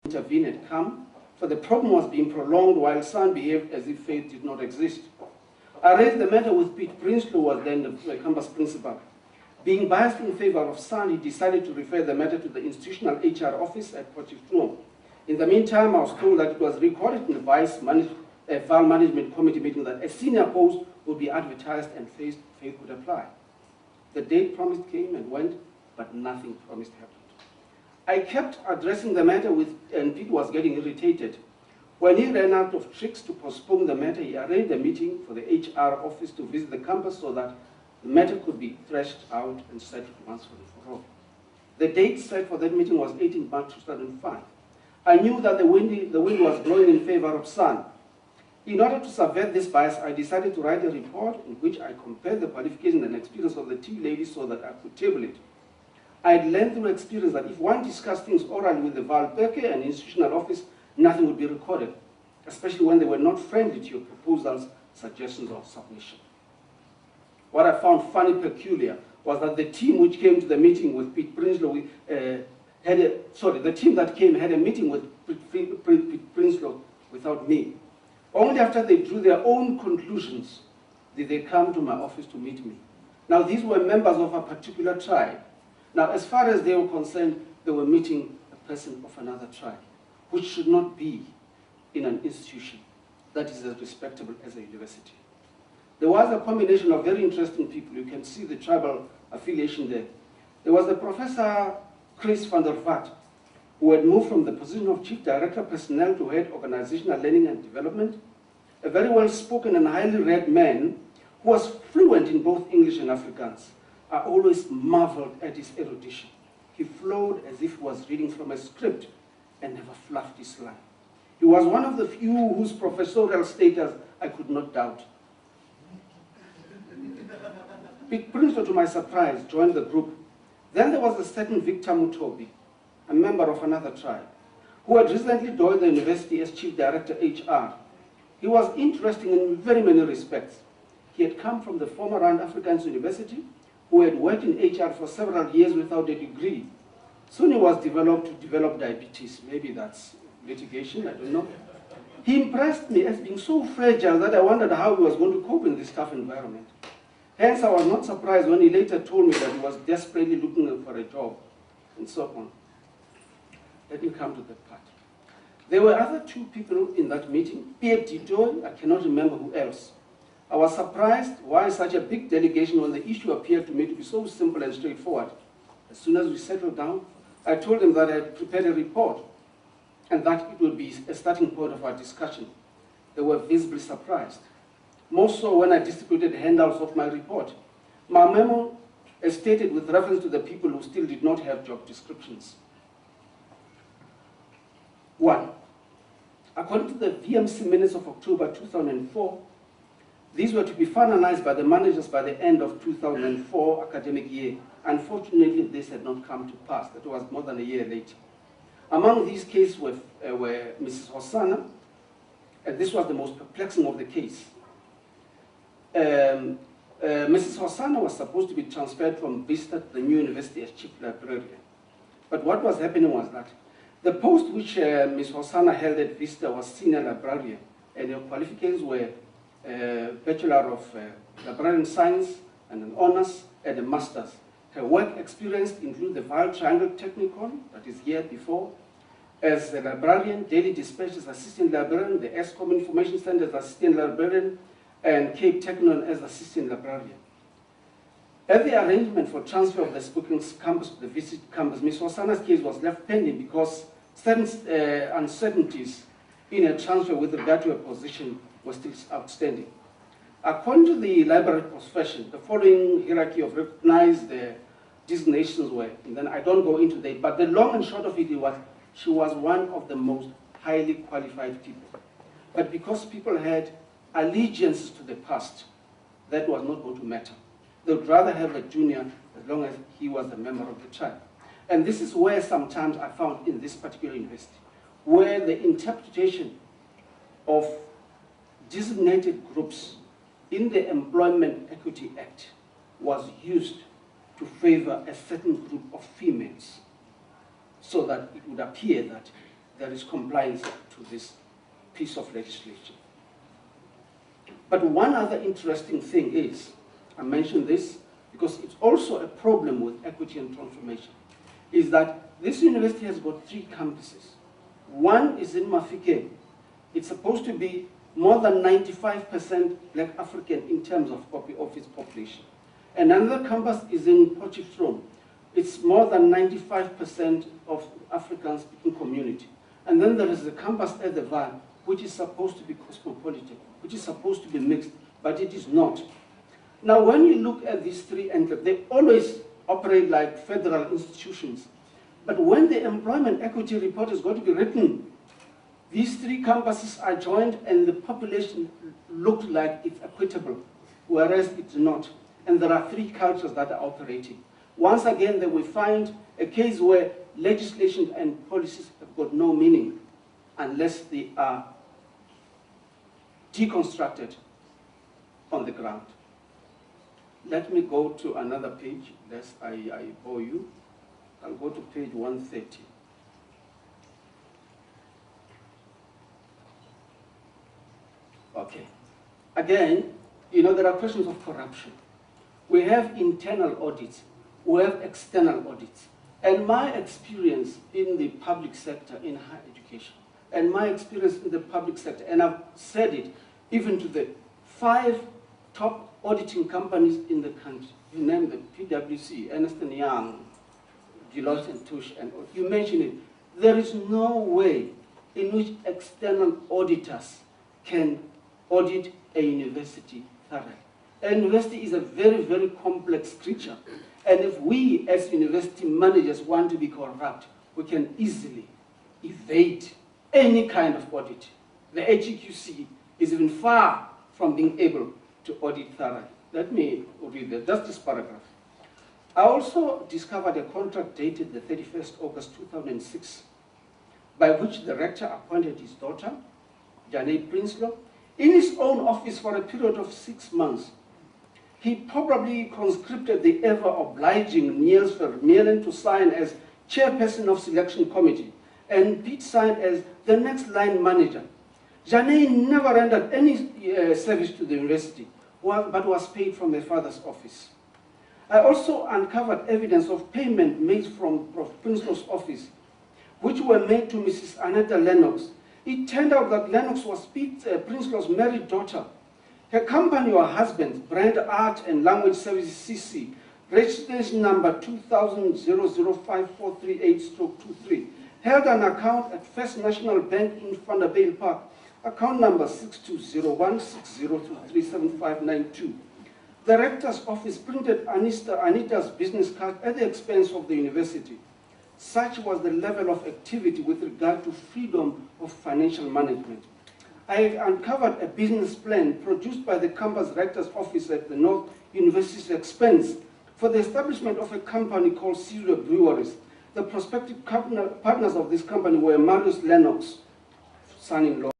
intervene had come, for the problem was being prolonged while Son behaved as if faith did not exist. I raised the matter with Pete Prinsloo, who was then the campus principal. Being biased in favor of Son, he decided to refer the matter to the institutional HR office at Potchefstroom. In the meantime, I was told that it was recorded in the VAL Management Committee meeting that a senior post would be advertised and faith would apply. The date promised came and went, but nothing promised happened. I kept addressing the matter and Pete was getting irritated. When he ran out of tricks to postpone the matter, he arranged a meeting for the HR office to visit the campus so that the matter could be threshed out and settled once and for all. The date set for that meeting was 18 March 2005. I knew that the wind was blowing in favor of Son. In order to subvert this bias, I decided to write a report in which I compared the qualifications and experience of the two ladies so that I could table it. I had learned through experience that if one discussed things orally with the VAL-Perke and institutional office, nothing would be recorded, especially when they were not friendly to your proposals, suggestions, or submission. What I found funny peculiar was that the team which came to the meeting with Pete Prinsloo the team that came had a meeting with Pete Prinsloo without me. Only after they drew their own conclusions did they come to my office to meet me. Now, these were members of a particular tribe. Now, as far as they were concerned, they were meeting a person of another tribe, which should not be in an institution that is as respectable as a university. There was a combination of very interesting people. You can see the tribal affiliation there. There was the Professor Chris van der Vat, who had moved from the position of Chief Director Personnel to head Organizational Learning and Development, a very well-spoken and highly read man who was fluent in both English and Afrikaans. I always marveled at his erudition. He flowed as if he was reading from a script and never fluffed his line. He was one of the few whose professorial status I could not doubt. Pete Prinsloo, to my surprise, joined the group. Then there was a certain Victor Mutobi, a member of another tribe, who had recently joined the university as Chief Director HR. He was interesting in very many respects. He had come from the former Rand Afrikaans University, who had worked in HR for several years without a degree. Soon he was developed to develop diabetes. Maybe that's litigation, I don't know. He impressed me as being so fragile that I wondered how he was going to cope in this tough environment. Hence, I was not surprised when he later told me that he was desperately looking for a job, and so on. Let me come to that part. There were other two people in that meeting, Pierre Ditoy, I cannot remember who else. I was surprised why such a big delegation when the issue appeared to me to be so simple and straightforward. As soon as we settled down, I told them that I had prepared a report and that it would be a starting point of our discussion. They were visibly surprised. More so when I distributed handouts of my report. My memo is stated with reference to the people who still did not have job descriptions. 1. According to the VMC minutes of October 2004, these were to be finalized by the managers by the end of 2004 academic year. Unfortunately, this had not come to pass. That was more than a year later. Among these cases were Mrs. Hosanna, and this was the most perplexing of the case. Mrs. Hosanna was supposed to be transferred from Vista to the new university as chief librarian. But what was happening was that the post which Ms. Hosanna held at Vista was senior librarian, and her qualifications were Bachelor of Librarian Science and an honors and a master's. Her work experience includes the Vaal Triangle Technicon, that is here before, as a librarian, Daily Dispatch as assistant librarian, the ESCOM Information Center as assistant librarian, and Cape Technon as assistant librarian. At the arrangement for transfer of the Spookings campus to the Visit campus, Ms. Hosanna's case was left pending because certain uncertainties in a transfer with regard to her position were still outstanding. According to the library profession, the following hierarchy of recognized designations were, and then I don't go into that, but the long and short of it was, she was one of the most highly qualified people. But because people had allegiances to the past, that was not going to matter. They would rather have a junior as long as he was a member of the tribe. And this is where sometimes I found in this particular university, where the interpretation of designated groups in the Employment Equity Act was used to favor a certain group of females so that it would appear that there is compliance to this piece of legislation. But one other interesting thing is, I mention this because it's also a problem with equity and transformation, is that this university has got 3 campuses. One is in Mafike. It's supposed to be more than 95% Black African in terms of its population. Another campus is in Potchefstroom. It's more than 95% of African-speaking community. And then there is the campus at the Vaal, which is supposed to be cosmopolitan, which is supposed to be mixed, but it is not. Now, when you look at these 3 enclaves, they always operate like federal institutions. But when the employment equity report is going to be written, these 3 campuses are joined and the population looks like it's equitable, whereas it's not. And there are 3 cultures that are operating. Once again, then we find a case where legislation and policies have got no meaning unless they are deconstructed on the ground. Let me go to another page, lest I bore you. I'll go to page 130. Okay. Again, you know, there are questions of corruption. We have internal audits. We have external audits. And my experience in the public sector in higher education, and my experience in the public sector, and I've said it even to the 5 top auditing companies in the country. You name them, PwC, Ernst & Young, Deloitte and Touche, and you mention it. There is no way in which external auditors can audit a university thoroughly. A university is a very, very complex creature. And if we as university managers want to be corrupt, we can easily evade any kind of audit. The HEQC is even far from being able to audit thoroughly. Let me read just this paragraph. I also discovered a contract dated the 31st August 2006, by which the rector appointed his daughter, Janae Prinsloo, in his own office for a period of 6 months. He probably conscripted the ever-obliging Niels Vermeulen to sign as chairperson of selection committee, and Pete signed as the next line manager. Janae never rendered any service to the university, but was paid from her father's office. I also uncovered evidence of payment made from Prof. Prinsloo's office, which were made to Mrs. Aneta Lennox. It turned out that Lennox was Pete Prinsloo's married daughter. Her company or husband, Brand Art and Language Services CC, registration number 20005438-23, held an account at First National Bank in Vanderbilt Park, account number 620160237592. The rector's office printed Anita's business card at the expense of the university. Such was the level of activity with regard to freedom of financial management. I uncovered a business plan produced by the campus rector's office at the North University's expense for the establishment of a company called Cereal Breweries. The prospective partners of this company were Marius Lennox, son-in-law,